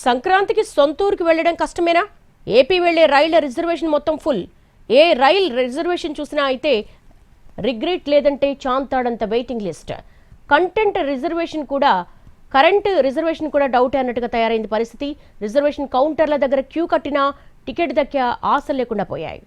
సంక్రాంతికి సొంతూరుకి వెళ్లడం కష్టమేనా? ఏపీ వెళ్లే రైళ్ల రిజర్వేషన్ మొత్తం ఫుల్. ఏ రైల్ రిజర్వేషన్ చూసినా అయితే రిగ్రెట్ లేదంటే చాంతాడంత వెయిటింగ్ లిస్ట్. కరెంట్ రిజర్వేషన్ కూడా డౌట్ అన్నట్టుగా తయారైంది పరిస్థితి. రిజర్వేషన్ కౌంటర్ల దగ్గర క్యూ కట్టినా టికెట్ దక్కే ఆశలు లేకుండా పోయాయి.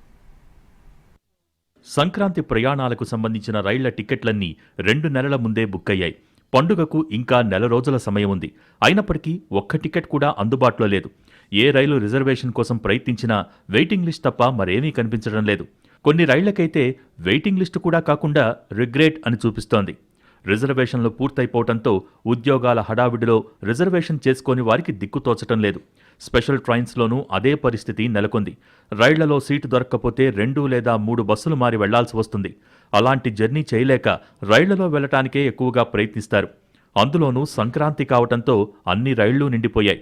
సంక్రాంతి ప్రయాణాలకు సంబంధించిన రైళ్ల టికెట్లన్నీ 2 నెలల ముందే బుక్ అయ్యాయి. పండుగకు ఇంకా నెల రోజుల సమయం ఉంది. అయినప్పటికీ ఒక్క టికెట్ కూడా అందుబాటులో లేదు. ఏ రైలు రిజర్వేషన్ కోసం ప్రయత్నించినా వెయిటింగ్ లిస్ట్ తప్ప మరేమీ కనిపించడం లేదు. కొన్ని రైళ్లకైతే వెయిటింగ్ లిస్టు కూడా కాకుండా రిగ్రెట్ అని చూపిస్తోంది. రిజర్వేషన్లు పూర్తయిపోవడంతో ఉద్యోగాల హడావిడిలో రిజర్వేషన్ చేసుకోని వారికి దిక్కుతోచటం లేదు. స్పెషల్ ట్రైన్స్లోనూ అదే పరిస్థితి నెలకొంది. రైళ్లలో సీటు దొరక్కపోతే 2 లేదా 3 బస్సులు మారి వెళ్లాల్సి వస్తుంది. అలాంటి జర్నీ చేయలేక రైళ్లలో వెళ్లటానికే ఎక్కువగా ప్రయత్నిస్తారు. అందులోనూ సంక్రాంతి కావటంతో అన్ని రైళ్లు నిండిపోయాయి.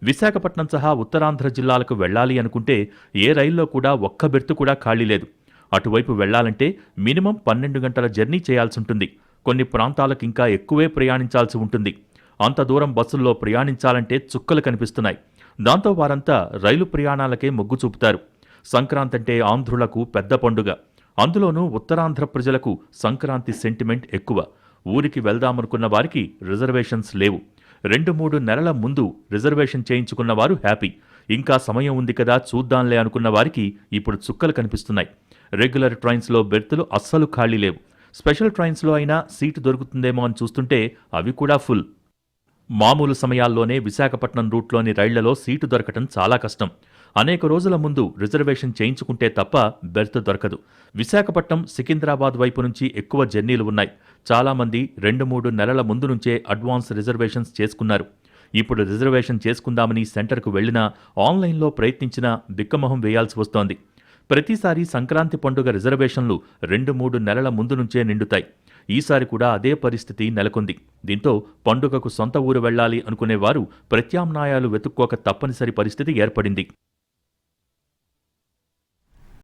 విశాఖపట్నం సహా ఉత్తరాంధ్ర జిల్లాలకు వెళ్లాలి అనుకుంటే ఏ రైల్లో కూడా ఒక్క బెర్తు కూడా ఖాళీ లేదు. అటువైపు వెళ్లాలంటే మినిమం 12 గంటల జర్నీ చేయాల్సుంటుంది. కొన్ని ప్రాంతాలకు ఇంకా ఎక్కువే ప్రయాణించాల్సి ఉంటుంది. అంత దూరం బస్సుల్లో ప్రయాణించాలంటే చుక్కలు కనిపిస్తున్నాయి. దాంతో వారంతా రైలు ప్రయాణాలకే మొగ్గు చూపుతారు. సంక్రాంతి అంటే ఆంధ్రులకు పెద్ద పండుగ. అందులోనూ ఉత్తరాంధ్ర ప్రజలకు సంక్రాంతి సెంటిమెంట్ ఎక్కువ. ఊరికి వెళ్దామనుకున్న వారికి రిజర్వేషన్స్ లేవు. 2-3 నెలల ముందు రిజర్వేషన్ చేయించుకున్న వారు హ్యాపీ. ఇంకా సమయం ఉంది కదా చూద్దాంలే అనుకున్న వారికి ఇప్పుడు చుక్కలు కనిపిస్తున్నాయి. రెగ్యులర్ ట్రైన్స్లో బెర్తులు అస్సలు ఖాళీ లేవు. స్పెషల్ ట్రైన్స్లో అయినా సీటు దొరుకుతుందేమో అని చూస్తుంటే అవి కూడా ఫుల్. మామూలు సమయాల్లోనే విశాఖపట్నం రూట్లోని రైళ్లలో సీటు దొరకటం చాలా కష్టం. అనేక రోజుల ముందు రిజర్వేషన్ చేయించుకుంటే తప్ప బెర్త్ దొరకదు. విశాఖపట్నం, సికింద్రాబాద్ వైపు నుంచి ఎక్కువ జర్నీలు ఉన్నాయి. చాలామంది 2-3 నెలల ముందు నుంచే అడ్వాన్స్ రిజర్వేషన్స్ చేసుకున్నారు. ఇప్పుడు రిజర్వేషన్ చేసుకుందామని సెంటర్కు వెళ్లినా ఆన్లైన్లో ప్రయత్నించినా బిక్కమొహం వేయాల్సి వస్తోంది. ప్రతిసారి సంక్రాంతి పండుగ రిజర్వేషన్లు 2-3 నెలల ముందు నుంచే నిండుతాయి. ఈసారి కూడా అదే పరిస్థితి నెలకొంది. దీంతో పండుగకు సొంత ఊరు వెళ్లాలి అనుకునేవారు ప్రత్యామ్నాయాలు వెతుక్కోక తప్పనిసరి పరిస్థితి ఏర్పడింది.